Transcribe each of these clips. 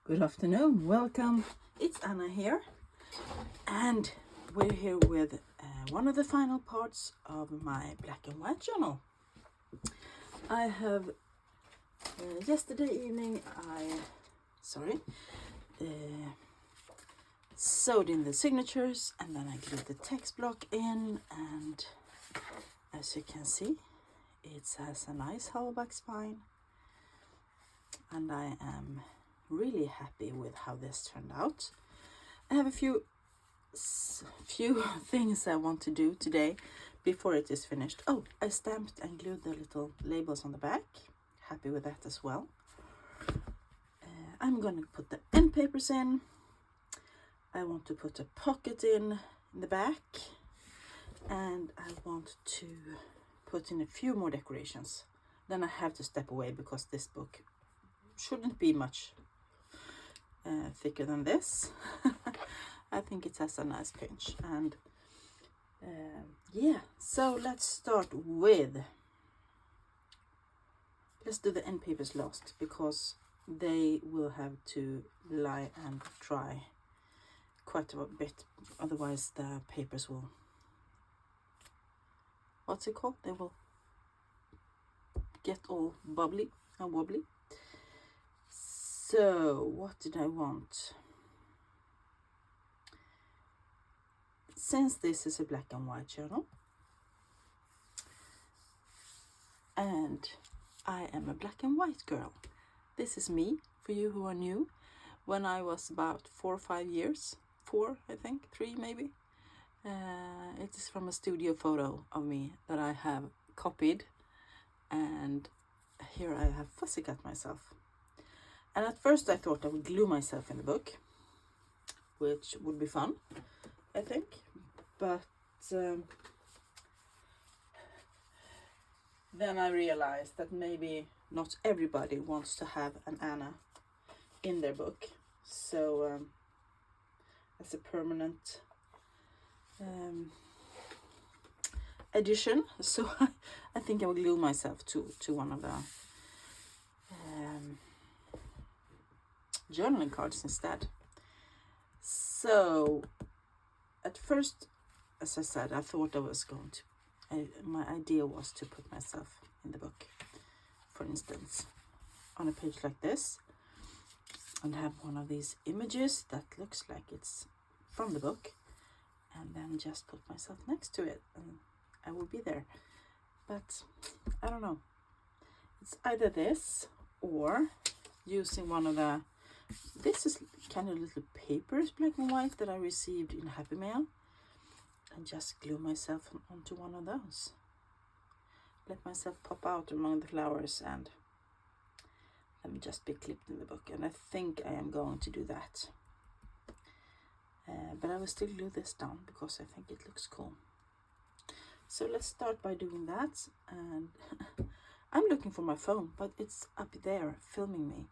Good afternoon, welcome. It's Anna here, and we're here with one of the final parts of my black and white journal. I have yesterday evening sewed in the signatures, and then I glued the text block in, and as you can see, it has a nice hollow-back spine, and I am really happy with how this turned out. I have a few things I want to do today before it is finished. Oh, I stamped and glued the little labels on the back. Happy with that as well. I'm gonna put the end papers in. I want to put a pocket in the back, and I want to put in a few more decorations. Then I have to step away because this book shouldn't be much thicker than this. I think it has a nice pinch, and yeah, so let's do the end papers last, because they will have to lie and dry quite a bit, otherwise the papers will, what's it called, they will get all bubbly and wobbly. So what did I want? Since this is a black and white journal, and I am a black and white girl, this is me, for you who are new, when I was about 4 or 5 years, 4 I think, 3 maybe. It is from a studio photo of me that I have copied, and here I have fussy cut myself. And at first I thought I would glue myself in the book, which would be fun, I think. But then I realized that maybe not everybody wants to have an Anna in their book. So as a permanent addition, so I think I will glue myself to one of the journaling cards instead. So at first, as I said, I thought I was going to, my idea was to put myself in the book, for instance, on a page like this, and have one of these images that looks like it's from the book, and then just put myself next to it, and I will be there. But I don't know, it's either this or using one of the, this is kind of little papers, black and white, that I received in Happy Mail, and just glue myself onto one of those. Let myself pop out among the flowers and let me just be clipped in the book, and I think I am going to do that. But I will still glue this down because I think it looks cool. So let's start by doing that, and I'm looking for my phone, but it's up there filming me.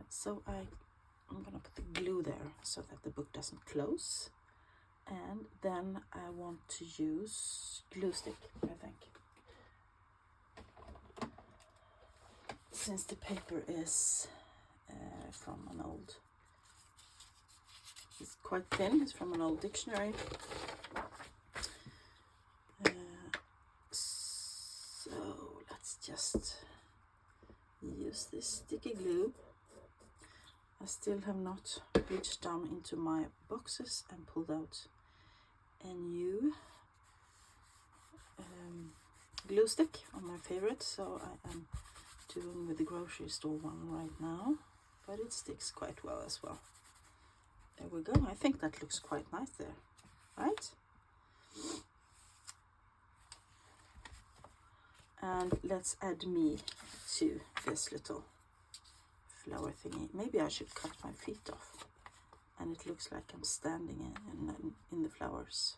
So I'm gonna put the glue there so that the book doesn't close, and then I want to use glue stick, I think, since the paper is from an old, it's quite thin, it's from an old dictionary. So let's just use this sticky glue. I still have not reached down into my boxes and pulled out a new glue stick on my favorite, so I am doing with the grocery store one right now, but it sticks quite well as well. There we go. I think that looks quite nice there, right? And let's add me to this little flower thingy. Maybe I should cut my feet off, and it looks like I'm standing in the flowers.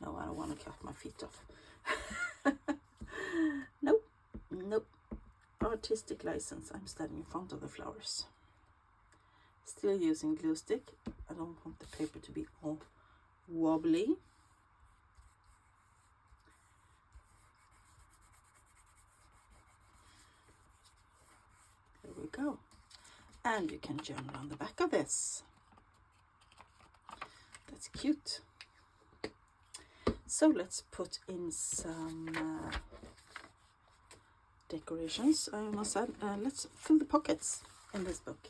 No, I don't want to cut my feet off. Nope. Artistic license. I'm standing in front of the flowers. Still using glue stick. I don't want the paper to be all wobbly. And you can journal on the back of this. That's cute. So let's put in some decorations, I almost said. Let's fill the pockets in this book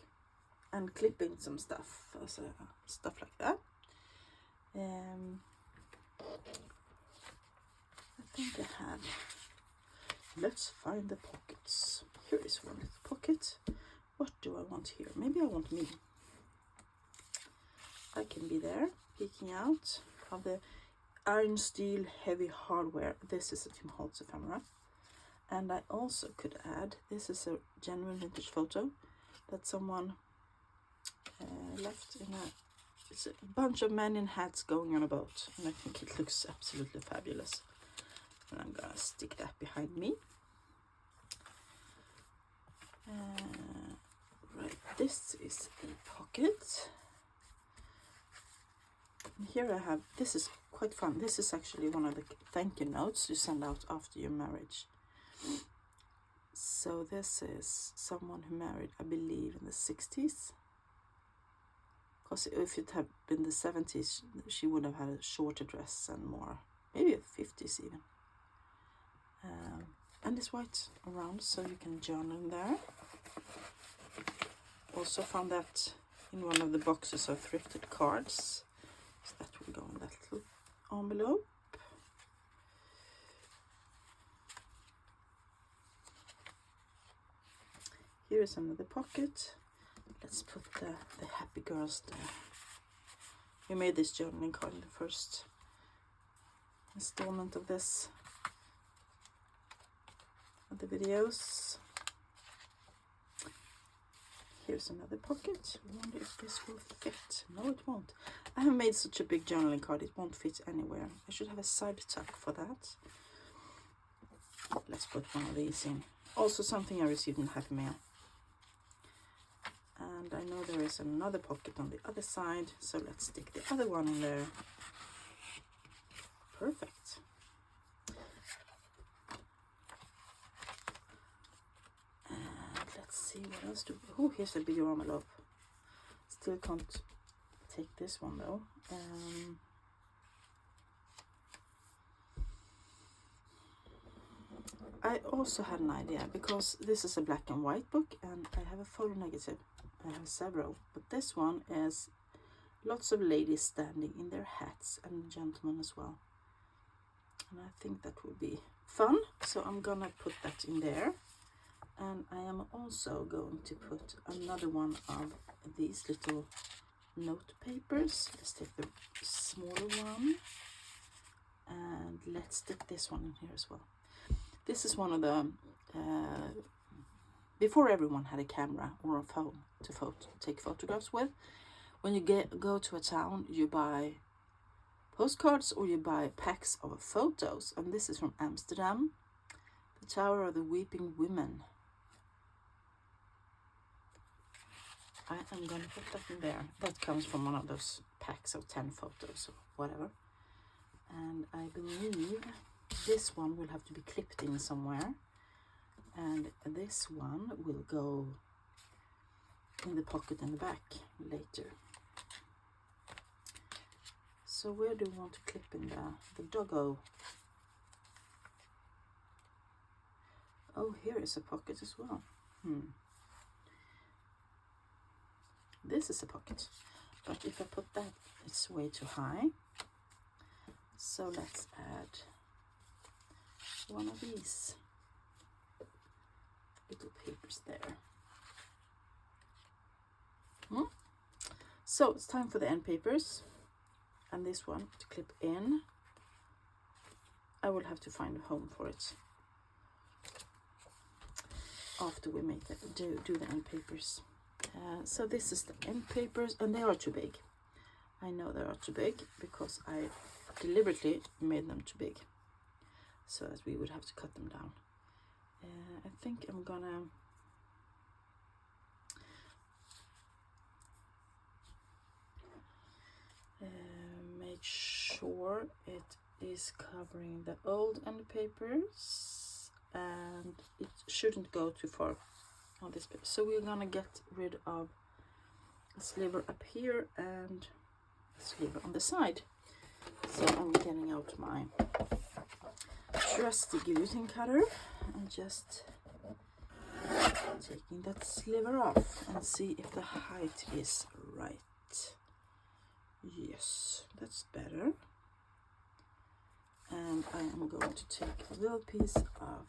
and clip in some stuff, stuff like that. I think I had, let's find the pockets. Here is one little pocket. What do I want here? Maybe I want me. I can be there, peeking out of the iron, steel, heavy hardware. This is a Tim Holtz ephemera. And I also could add, this is a genuine vintage photo that someone left in it's a bunch of men in hats going on a boat. And I think it looks absolutely fabulous. And I'm gonna stick that behind me. Right, this is a pocket. And here I have, this is quite fun. This is actually one of the thank you notes you send out after your marriage. So this is someone who married, I believe, in the 60s. Because if it had been the 70s, she would have had a shorter dress and more, maybe the 50s even. And it's white around, so you can journal in there. Also found that in one of the boxes of thrifted cards. So that will go in that little envelope. Here is another pocket. Let's put the happy girls there. We made this journaling card in the first installment of this, of the videos. Here's another pocket. I wonder if this will fit. No, it won't. I have made such a big journaling card, it won't fit anywhere. I should have a side tuck for that. Let's put one of these in. Also something I received in Happy Mail. And I know there is another pocket on the other side, so let's stick the other one in there. Perfect. And let's see what else do we... Oh, here's a bigger envelope. Still can't take this one though. I also had an idea, because this is a black and white book and I have a photo negative. I have several, but this one is lots of ladies standing in their hats and gentlemen as well. And I think that would be fun, so I'm gonna put that in there. And I am also going to put another one of these little note papers. Let's take the smaller one and let's stick this one in here as well. This is one of the, before everyone had a camera or a phone to take photographs with. When you go to a town, you buy postcards or you buy packs of photos. And this is from Amsterdam, the Tower of the Weeping Women. I am going to put that in there. That comes from one of those packs of 10 photos or whatever. And I believe this one will have to be clipped in somewhere. And this one will go in the pocket in the back later. So where do we want to clip in the doggo? Oh, here is a pocket as well. This is a pocket, but if I put that, it's way too high. So let's add one of these little papers there. So it's time for the end papers, and this one to clip in. I will have to find a home for it after we make that, do the end papers. So this is the end papers, and they are too big. I know they are too big because I deliberately made them too big, so that we would have to cut them down. I think I'm gonna make sure it is covering the old end papers, and it shouldn't go too far on this page. So we're gonna get rid of a sliver up here and a sliver on the side. So I'm getting out my trusty guillotine cutter and just taking that sliver off and see if the height is right. Yes, that's better. And I am going to take a little piece of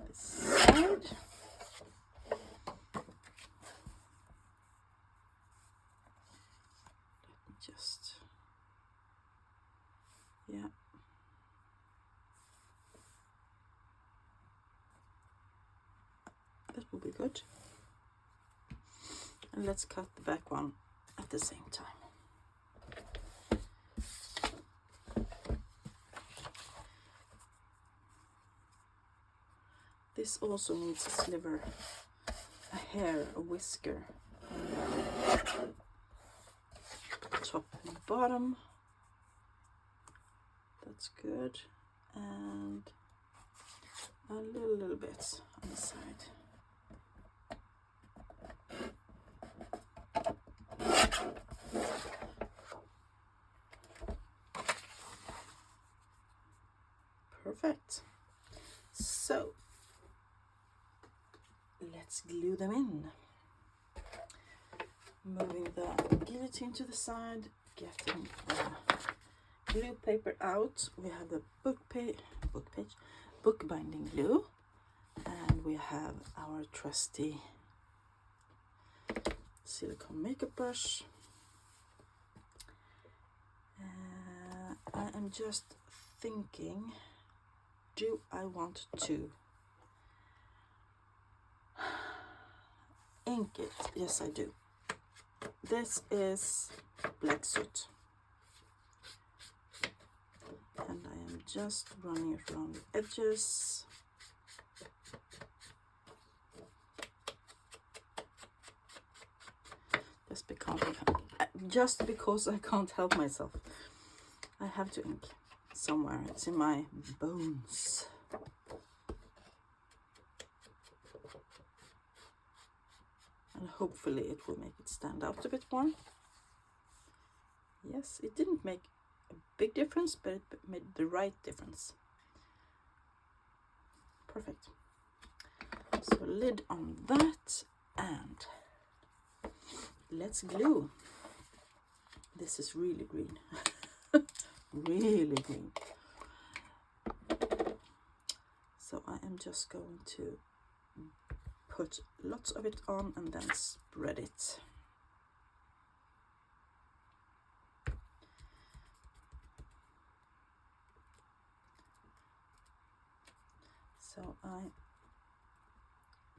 this side. Let me just, yeah. That will be good. And let's cut the back one at the same time. This also needs a sliver, a hair, a whisker, top and bottom. That's good. And a little bit on the side. Perfect. So let's glue them in. Moving the guillotine to the side, getting the glue paper out. We have the book binding glue, and we have our trusty silicone makeup brush. I am just thinking, do I want to ink it? Yes, I do. This is black soot, and I am just running it around the edges. Just because I can't help myself. I have to ink somewhere. It's in my bones. And hopefully it will make it stand out a bit more. Yes, it didn't make a big difference, but it made the right difference. Perfect. So lid on that, and let's glue. This is really green. Really green. So I am just going to put lots of it on and then spread it. So I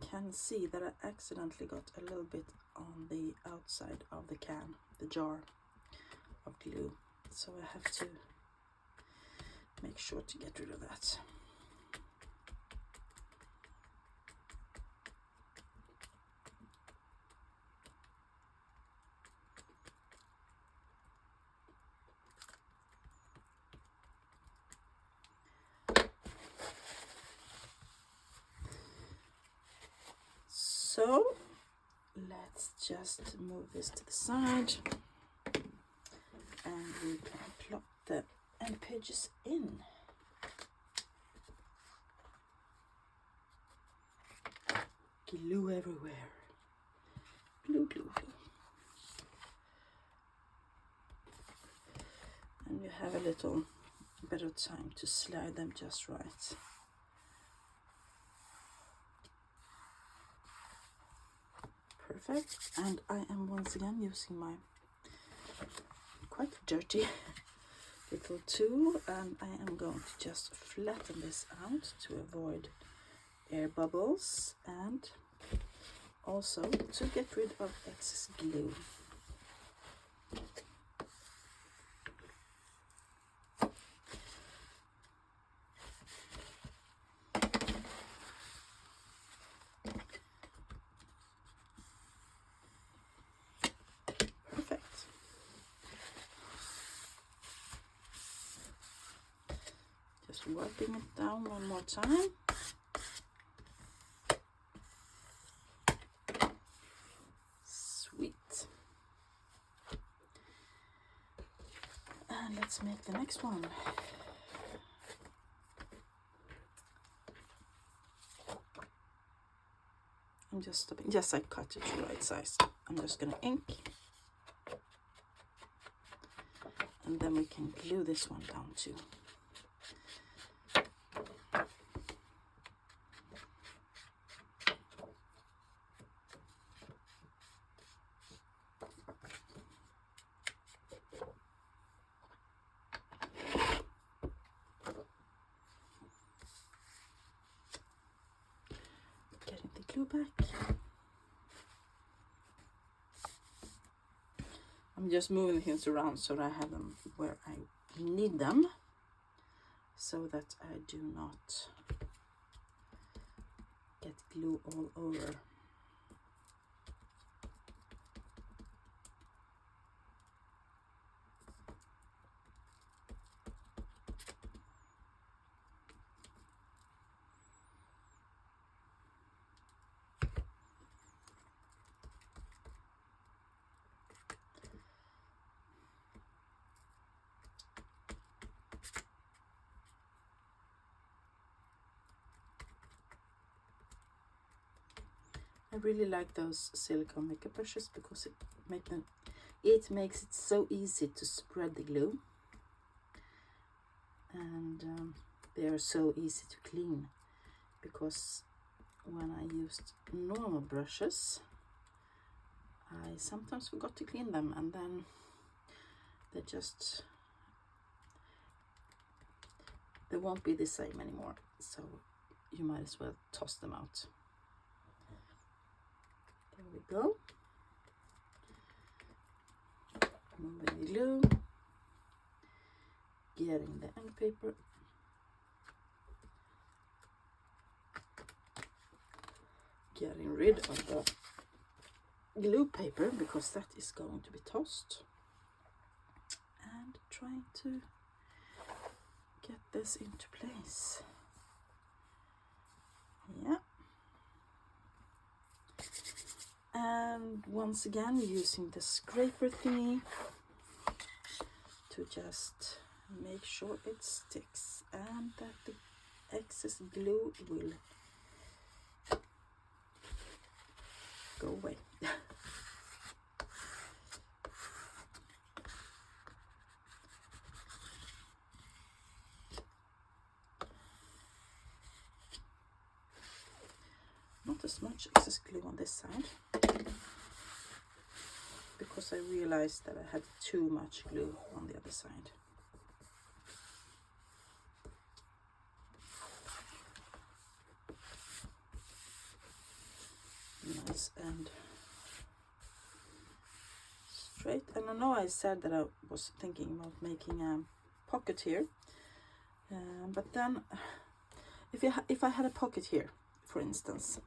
can see that I accidentally got a little bit on the outside of the can, the jar of glue. So I have to make sure to get rid of that. So let's just move this to the side, and we can plop the end pages in. Glue everywhere. Glue, glue, glue. And you have a little bit of time to slide them just right. Perfect. And I am once again using my quite dirty little tool, and I am going to just flatten this out to avoid air bubbles and also to get rid of excess glue. Perfect. Just wiping it down one more time. And let's make the next one. I'm just stopping. Yes, I cut it to the right size. I'm just gonna ink. And then we can glue this one down too. Getting the glue back. I'm just moving things around so that I have them where I need them, so that I do not get glue all over. I really like those silicone makeup brushes because it makes it so easy to spread the glue, and they are so easy to clean, because when I used normal brushes I sometimes forgot to clean them, and then they won't be the same anymore, so you might as well toss them out. There we go. Moving the glue, getting the end paper, getting rid of the glue paper because that is going to be tossed, and trying to get this into place. Yeah. And once again using the scraper thingy to just make sure it sticks and that the excess glue will go away. Not as much excess glue on this side, because I realized that I had too much glue on the other side. Nice and straight. And I know I said that I was thinking about making a pocket here, but then if I had a pocket here, for instance,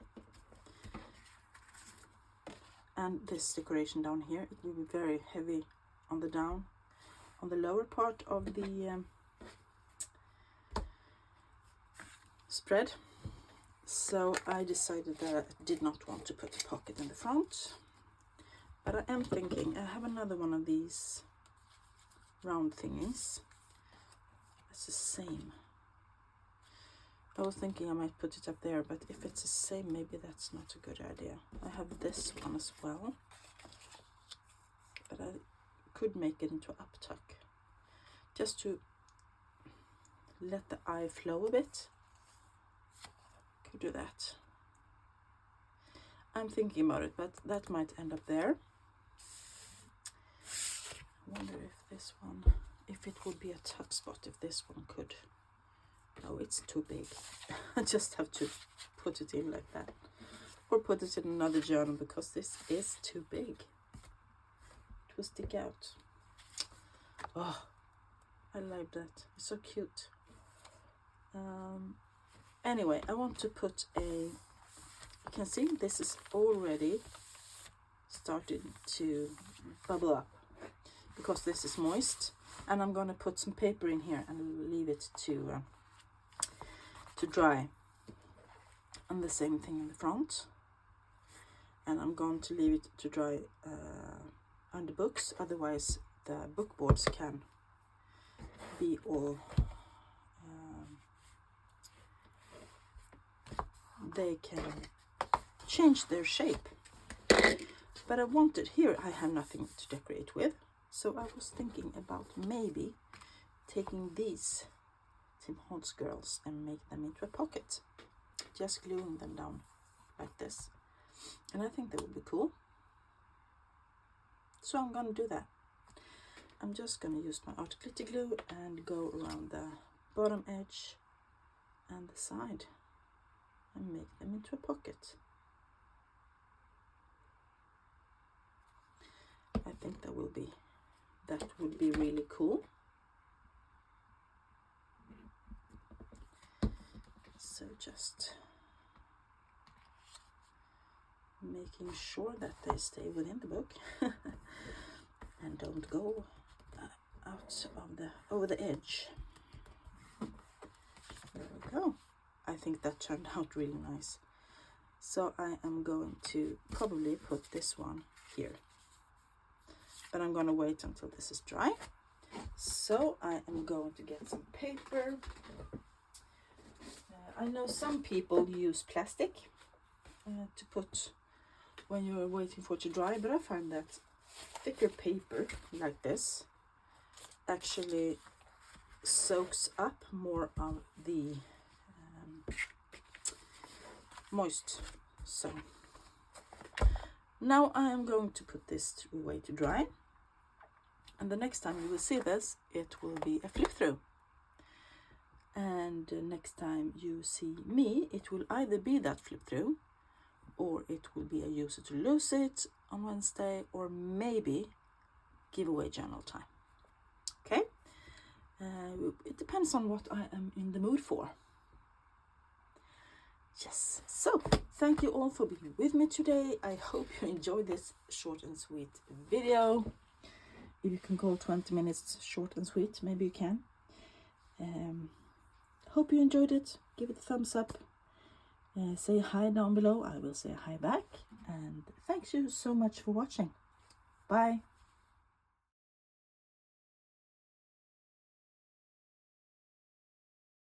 and this decoration down here, it will be very heavy on the lower part of the spread. So I decided that I did not want to put a pocket in the front, but I am thinking, I have another one of these round thingies. It's the same. I was thinking I might put it up there, but if it's the same, maybe that's not a good idea. I have this one as well, but I could make it into up tuck, just to let the eye flow a bit. Could do that. I'm thinking about it, but that might end up there. I wonder if this one, if it would be a tuck spot, if this one could. No, it's too big. I just have to put it in like that, or put it in another journal, because this is too big. It will stick out. Oh, I like that. It's so cute. Anyway, I want to put you can see this is already starting to bubble up because this is moist, and I'm going to put some paper in here and leave it to dry. And the same thing in the front, and I'm going to leave it to dry under books, otherwise the book boards can be all they can change their shape. But I wanted, here I have nothing to decorate with, so I was thinking about maybe taking these Tim Holtz girls and make them into a pocket, just gluing them down like this, and I think that would be cool. So I'm gonna do that. I'm just gonna use my art glitter glue and go around the bottom edge and the side and make them into a pocket. I think that would be really cool. So just making sure that they stay within the book and don't go out of over the edge. There we go. I think that turned out really nice. So I am going to probably put this one here, but I'm going to wait until this is dry. So I am going to get some paper. I know some people use plastic to put when you're waiting for it to dry, but I find that thicker paper like this actually soaks up more of the moist. So now I am going to put this away to dry, and the next time you will see this, it will be a flip through, and next time you see me, it will either be that flip through, or it will be a use it to lose it on Wednesday, or maybe giveaway journal time. Okay, it depends on what I am in the mood for. Yes, so thank you all for being with me today. I hope you enjoyed this short and sweet video. If you can call 20 minutes short and sweet, maybe you can. Hope you enjoyed it. Give it a thumbs up. Say hi down below. I will say hi back. And thank you so much for watching. Bye.